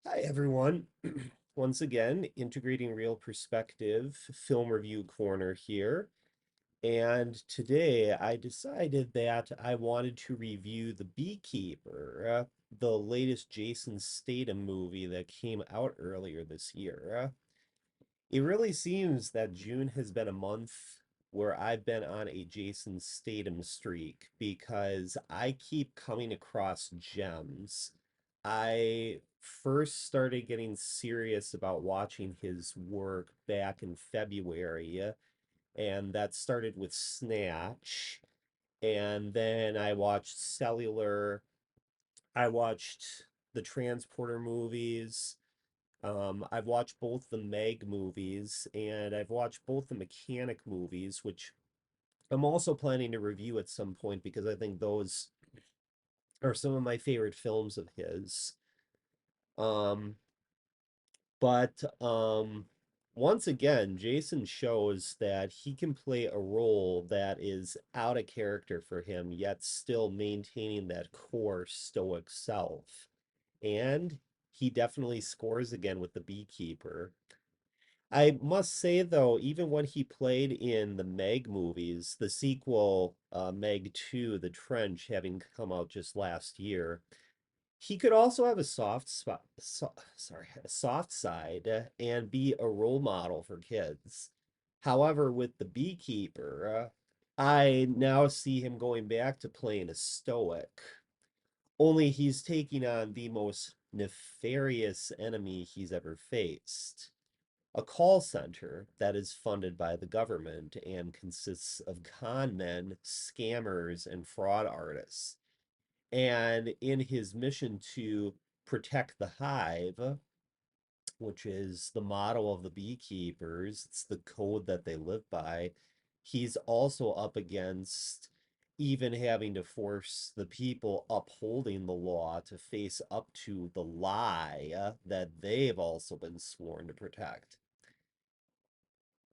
Hi, everyone. Once again, integrating real perspective, film review corner here. And today I decided that I wanted to review The Beekeeper, the latest Jason Statham movie that came out earlier this year. It really seems that June has been a month where I've been on a Jason Statham streak because I keep coming across gems. I first started getting serious about watching his work back in February, and that started with Snatch. And then I watched Cellular. I watched the Transporter movies. I've watched both the Meg movies and I've watched both the Mechanic movies, which I'm also planning to review at some point because I think those are some of my favorite films of his. Um, but once again, Jason shows that he can play a role that is out of character for him, yet still maintaining that core stoic self. And he definitely scores again with the Beekeeper. I must say though, even when he played in the Meg movies, the sequel, Meg 2, The Trench, having come out just last year, he could also have a a soft side and be a role model for kids. However, with the Beekeeper, I now see him going back to playing a stoic, only he's taking on the most nefarious enemy he's ever faced, a call center that is funded by the government and consists of con men, scammers, and fraud artists. And in his mission to protect the hive, which is the motto of the beekeepers, it's the code that they live by, he's also up against even having to force the people upholding the law to face up to the lie that they've also been sworn to protect.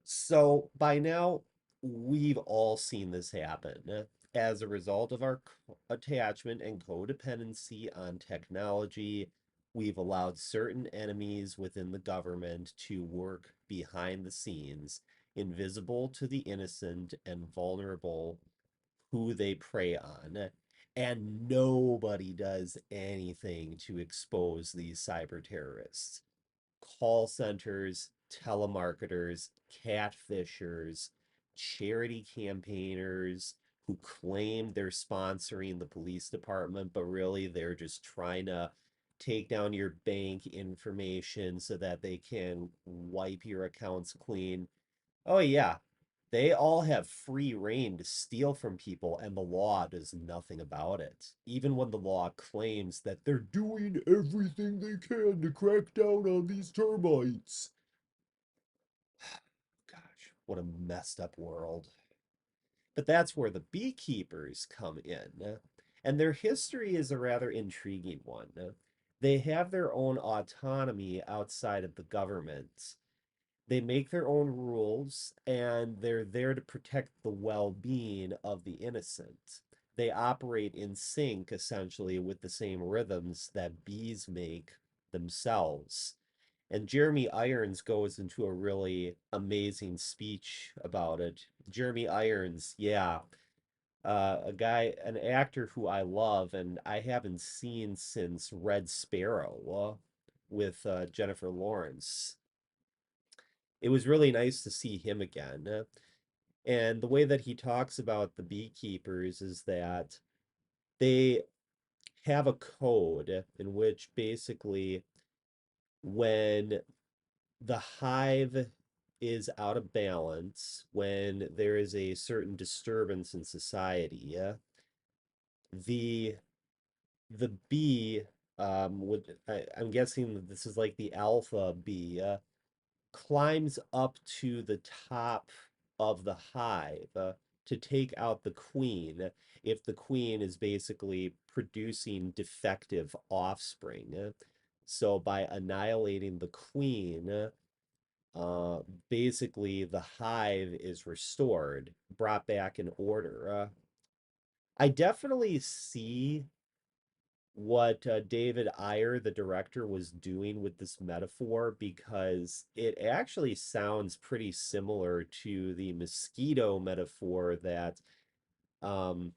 So by now, we've all seen this happen. As a result of our attachment and codependency on technology, we've allowed certain enemies within the government to work behind the scenes, invisible to the innocent and vulnerable who they prey on. And nobody does anything to expose these cyber terrorists. Call centers, telemarketers, catfishers, charity campaigners who claim they're sponsoring the police department, but really they're just trying to take down your bank information so that they can wipe your accounts clean. Oh, yeah. They all have free reign to steal from people, and the law does nothing about it. Even when the law claims that they're doing everything they can to crack down on these termites. Gosh, what a messed up world. But that's where the beekeepers come in. And their history is a rather intriguing one. They have their own autonomy outside of the government. They make their own rules and they're there to protect the well-being of the innocent. They operate in sync essentially with the same rhythms that bees make themselves. And Jeremy Irons goes into a really amazing speech about it. Jeremy Irons, yeah, a guy, an actor who I love and I haven't seen since Red Sparrow with Jennifer Lawrence. It was really nice to see him again. And the way that he talks about the beekeepers is that they have a code in which basically when the hive is out of balance, when there is a certain disturbance in society, the the bee I'm guessing that this is like the alpha bee climbs up to the top of the hive to take out the queen if the queen is basically producing defective offspring. So by annihilating the queen, uh, basically the hive is restored, brought back in order. I definitely see what David Ayer, the director, was doing with this metaphor, because it actually sounds pretty similar to the mosquito metaphor um,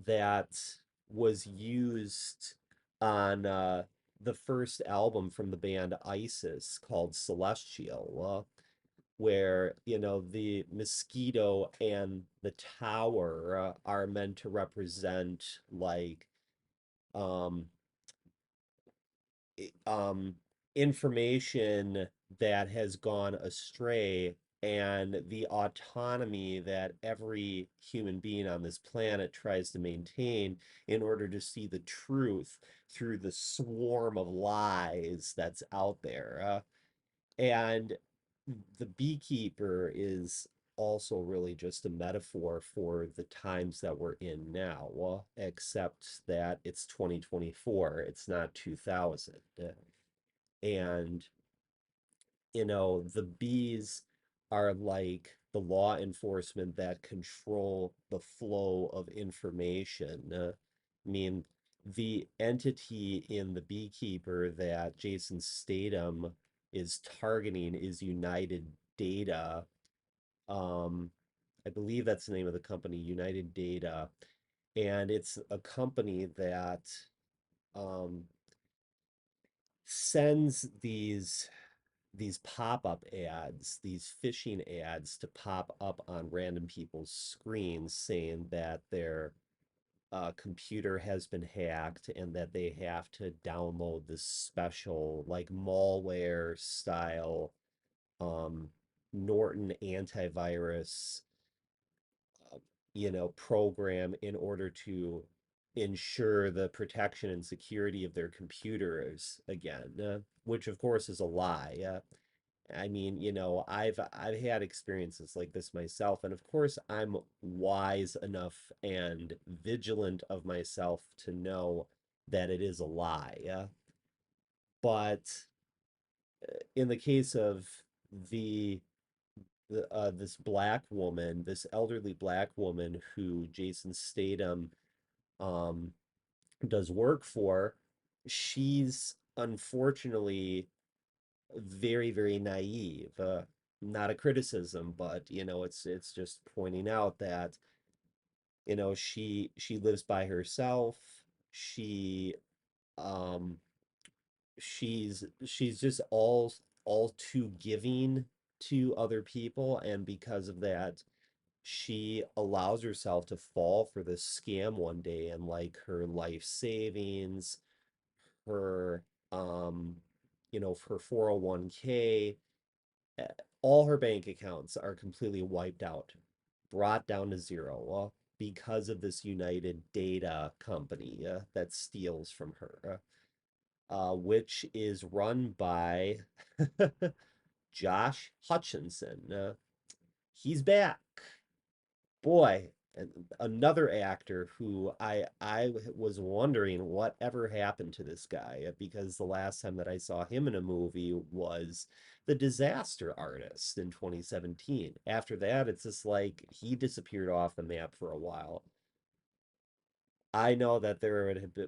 that was used on the first album from the band Isis called Celestial, where, the mosquito and the tower are meant to represent, like, um, um, information that has gone astray, and the autonomy that every human being on this planet tries to maintain in order to see the truth through the swarm of lies that's out there. And the beekeeper is also really just a metaphor for the times that we're in now, well, except that it's 2024, it's not 2000. And, the bees are like the law enforcement that control the flow of information. I mean, the entity in the beekeeper that Jason Statham is targeting is United Data. Um, I believe that's the name of the company, United Data. And it's a company that um, sends these pop-up ads, these phishing ads to pop up on random people's screens saying that their computer has been hacked and that they have to download this special, like, malware style um, Norton antivirus, uh, program in order to ensure the protection and security of their computers again, which of course is a lie. I mean, I've had experiences like this myself, and of course I'm wise enough and vigilant of myself to know that it is a lie. But in the case of the this black woman, this elderly black woman who Jason Statham um does work for, she's unfortunately very, very naive. Not a criticism, but it's just pointing out that she lives by herself. She um she's just all too giving to other people, and because of that, she allows herself to fall for this scam one day, and like her life savings, her her 401k, uh, all her bank accounts are completely wiped out, brought down to zero, because of this United Data company that steals from her, which is run by Josh Hutcherson. He's back. Boy, and another actor who I was wondering whatever happened to this guy, because the last time that I saw him in a movie was The Disaster Artist in 2017. After that, it's just like he disappeared off the map for a while. I know that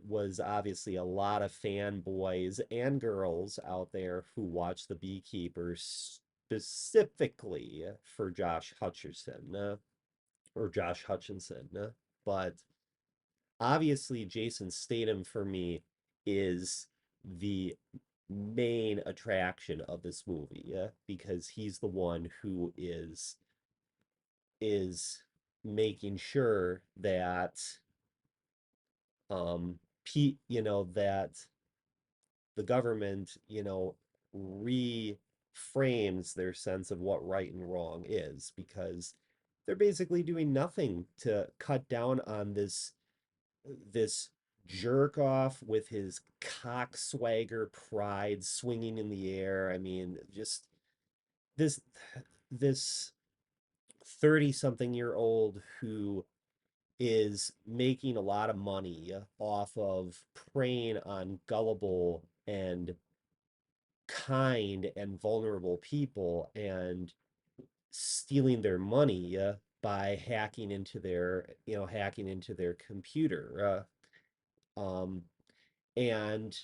was obviously a lot of fanboys and girls out there who watched The Beekeeper specifically for Josh Hutcherson. Or Josh Hutchinson. But obviously, Jason Statham for me is the main attraction of this movie, because he's the one who is making sure that that the government, reframes their sense of what right and wrong is, because they're basically doing nothing to cut down on this jerk off with his cock swagger pride swinging in the air. I mean, just this this 30 something year old who is making a lot of money off of preying on gullible and kind and vulnerable people, and stealing their money by hacking into their computer. Um, and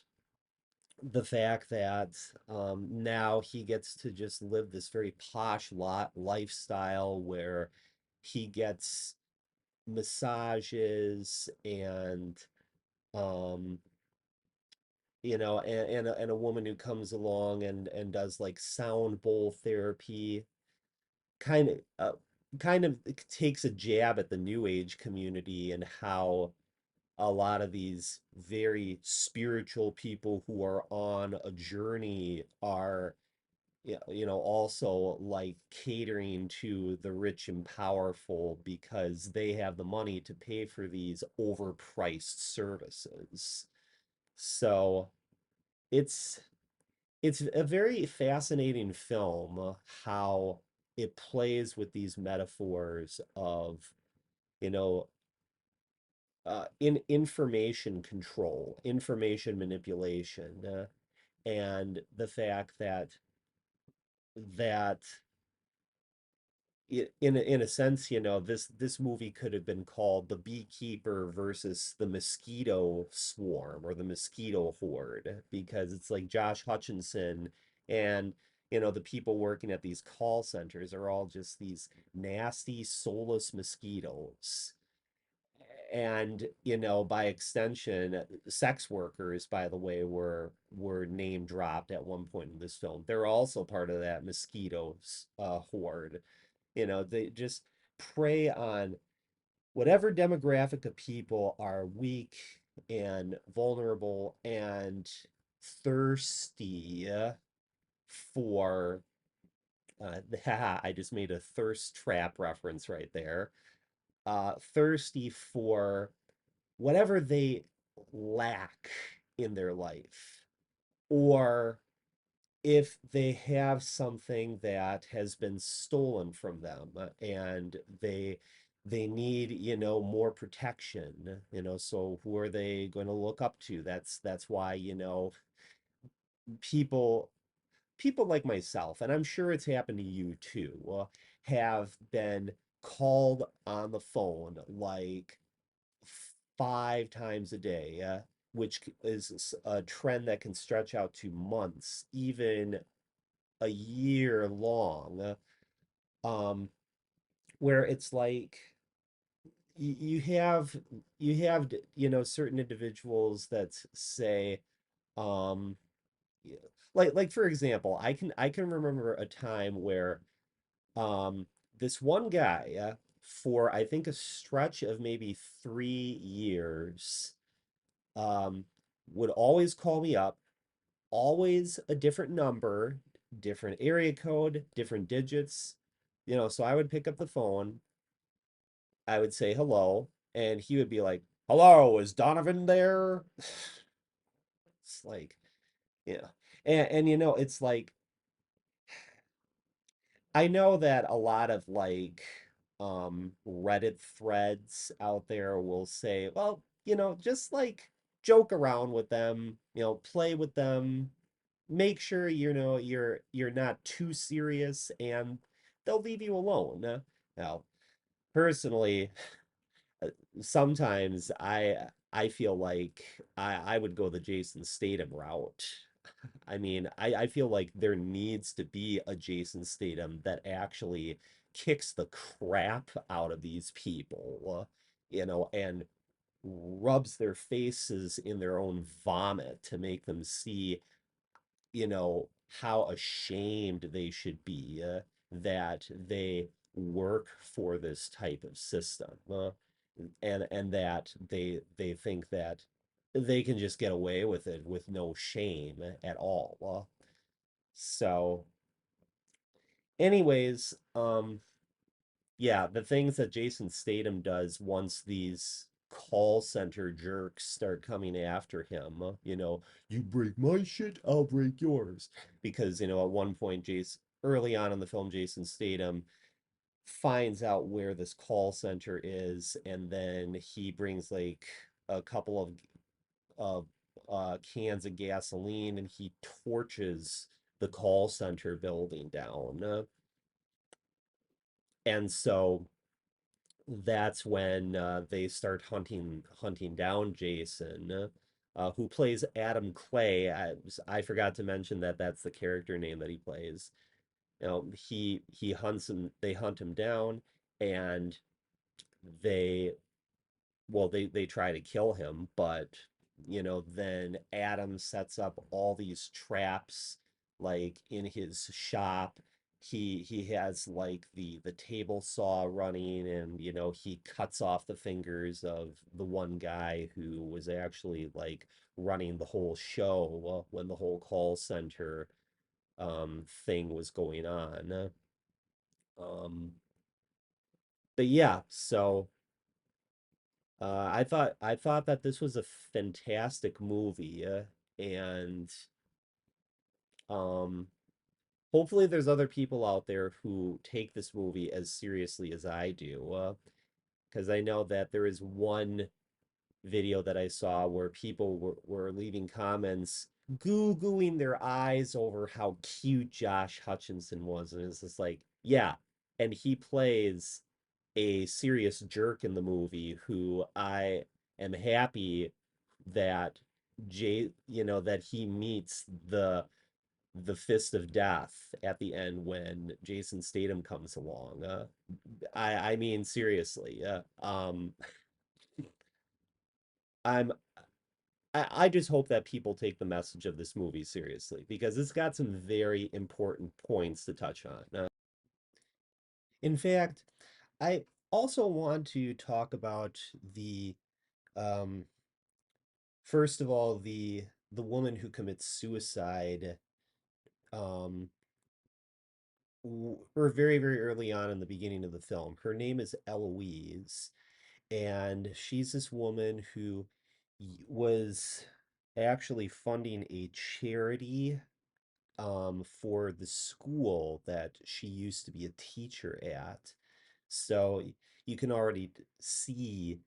the fact that now he gets to just live this very posh lot lifestyle where he gets massages and um and a woman who comes along and does like sound bowl therapy, kind of kind of takes a jab at the new age community and how a lot of these very spiritual people who are on a journey are, also like catering to the rich and powerful because they have the money to pay for these overpriced services. So it's it's a very fascinating film, how it plays with these metaphors of, you know, in information control, information manipulation, and the fact that in a sense, this movie could have been called The Beekeeper versus the Mosquito Swarm or the Mosquito Horde, because it's like Josh Hutcherson and the people working at these call centers are all just these nasty, soulless mosquitoes. And by extension, sex workers, by the way, were name dropped at one point in this film. They're also part of that mosquitoes horde. They just prey on whatever demographic of people are weak and vulnerable and thirsty for I just made a thirst trap reference right there. Thirsty for whatever they lack in their life, or if they have something that has been stolen from them, and they need, more protection, so who are they going to look up to? That's why, people people like myself, and I'm sure it's happened to you too, have been called on the phone like 5 times a day, which is a trend that can stretch out to months, even a year long, um, where it's like you have certain individuals that say, um, yeah, like for example, I can remember a time where um this one guy, for I think a stretch of maybe 3 years, um, would always call me up, always a different number, different area code, different digits. So I would pick up the phone, I would say hello, and he would be like, "Hello, is Donovan there?" It's like, yeah. And it's like, I know that a lot of like Reddit threads out there will say, well, just like joke around with them, play with them, make sure you're not too serious, and they'll leave you alone. Now, personally, uh, sometimes I feel like I would go the Jason Statham route. I mean, I feel like there needs to be a Jason Statham that actually kicks the crap out of these people, and rubs their faces in their own vomit to make them see, how ashamed they should be, that they work for this type of system, and that they think that they can just get away with it with no shame at all. So, anyways, yeah, the things that Jason Statham does once these call center jerks start coming after him, you break my shit, I'll break yours. Because, at one point, early on in the film, Jason Statham finds out where this call center is, and then he brings like a couple of cans of gasoline, and he torches the call center building down. And so that's when they start hunting down Jason, who plays Adam Clay. I forgot to mention that that's the character name that he plays. You know, he hunts him. They hunt him down, and they they try to kill him, but then Adam sets up all these traps like in his shop. He has like the table saw running, and he cuts off the fingers of the one guy who was actually like running the whole show when the whole call center thing was going on. Um but yeah, so I thought that this was a fantastic movie, and um, hopefully there's other people out there who take this movie as seriously as I do, because I know that there is one video that I saw where people were leaving comments goo-gooing their eyes over how cute Josh Hutcherson was, and it's just like, yeah, and he plays a serious jerk in the movie who I am happy that that he meets the fist of death at the end when Jason Statham comes along. I mean seriously, I'm I just hope that people take the message of this movie seriously because it's got some very important points to touch on. In fact, I also want to talk about the um first of all, the woman who commits suicide, um, or very, very early on in the beginning of the film. Her name is Eloise, and she's this woman who was actually funding a charity for the school that she used to be a teacher at. So you can already see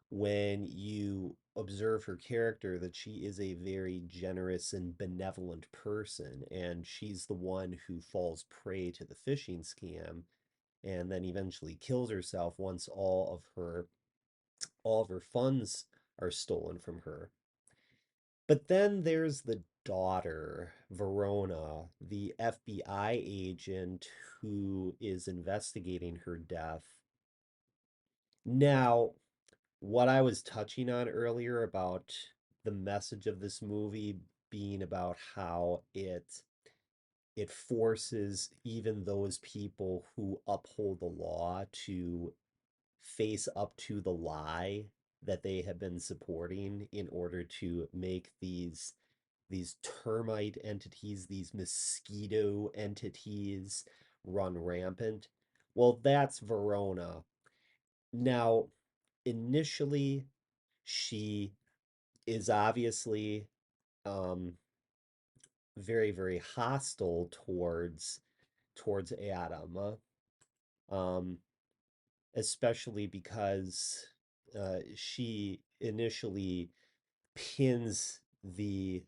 when you observe her character that she is a very generous and benevolent person, and she's the one who falls prey to the phishing scam and then eventually kills herself once all of her funds are stolen from her. But then there's the daughter, Verona, the FBI agent who is investigating her death. Now, what I was touching on earlier about the message of this movie being about how it forces even those people who uphold the law to face up to the lie that they have been supporting in order to make these termite entities, these mosquito entities run rampant. Well, that's Verona. Now, initially, she is obviously um, very, very hostile towards Adam, um, especially because she initially pins the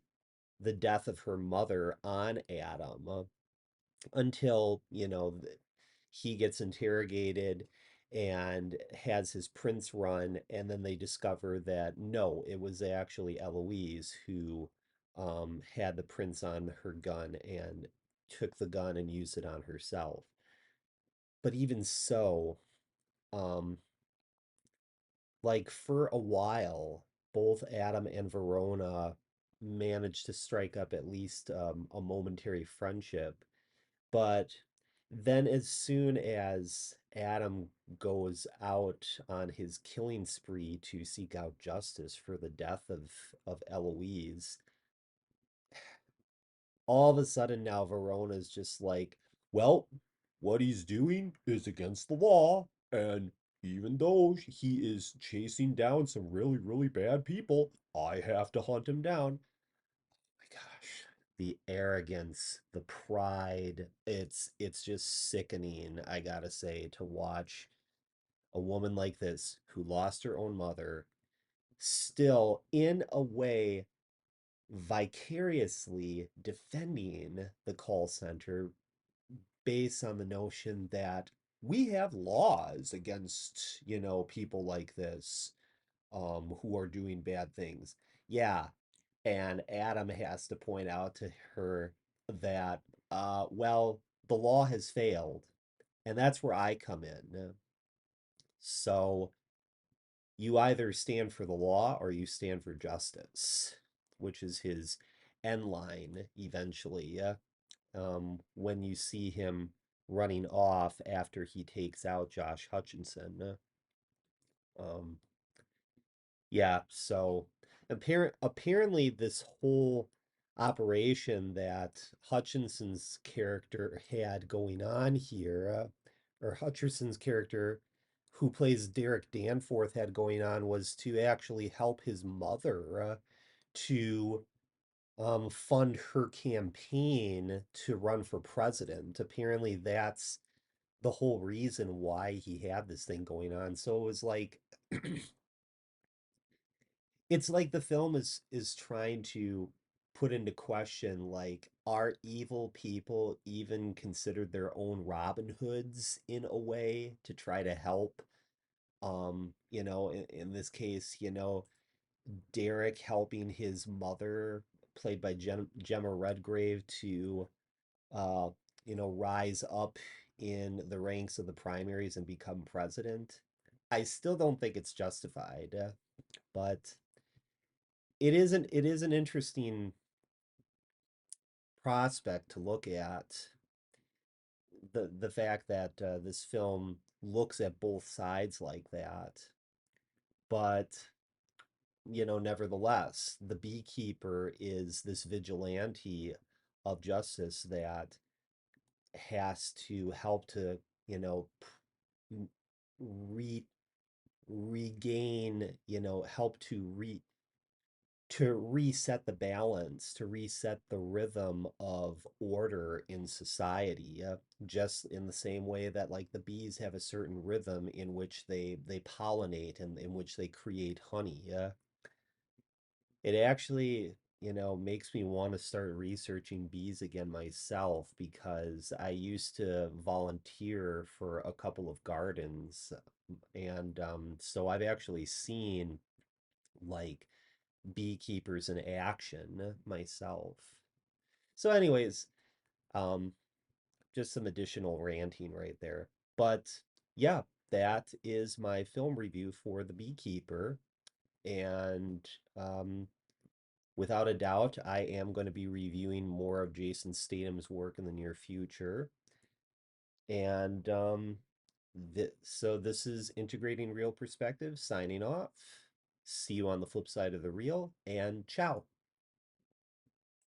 death of her mother on Adam, until he gets interrogated and has his prints run, and then they discover that no, it was actually Eloise who had the prints on her gun and took the gun and used it on herself. But even so, um, like for a while, both Adam and Verona managed to strike up at least a momentary friendship. But then, as soon as Adam goes out on his killing spree to seek out justice for the death of Eloise, all of a sudden now Verona's just like, well, what he's doing is against the law, and even though he is chasing down some really, really bad people, I have to hunt him down. My gosh, the arrogance, the pride, it's just sickening, I gotta say, to watch a woman like this who lost her own mother still in a way vicariously defending the call center based on the notion that we have laws against, people like this, who are doing bad things. Yeah, and Adam has to point out to her that, well, the law has failed, and that's where I come in. So you either stand for the law or you stand for justice, which is his end line eventually. When you see him running off after he takes out Josh Hutchinson. Um, yeah, so apparently this whole operation that Hutchinson's character had going on here, or Hutchinson's character, who plays Derek Danforth, had going on was to actually help his mother, to fund her campaign to run for president. Apparently, that's the whole reason why he had this thing going on. So it was like it's like the film is trying to put into question, like, are evil people even considered their own Robin Hoods in a way to try to help, in this case, Derek helping his mother, played by Gemma Redgrave, to uh rise up in the ranks of the primaries and become president. I still don't think it's justified, but it is an interesting prospect to look at, the fact that this film looks at both sides like that. But nevertheless, the beekeeper is this vigilante of justice that has to help to, you know, re regain, help to reset the balance, to reset the rhythm of order in society, just in the same way that, like, the bees have a certain rhythm in which they pollinate and in which they create honey. It actually, makes me want to start researching bees again myself, because I used to volunteer for a couple of gardens, and so I've actually seen, like, beekeepers in action myself. So, anyways, um, just some additional ranting right there. But yeah, that is my film review for The Beekeeper. And without a doubt, I am going to be reviewing more of Jason Statham's work in the near future. And so this is Integrating Real Perspective signing off. See you on the flip side of the reel, and ciao.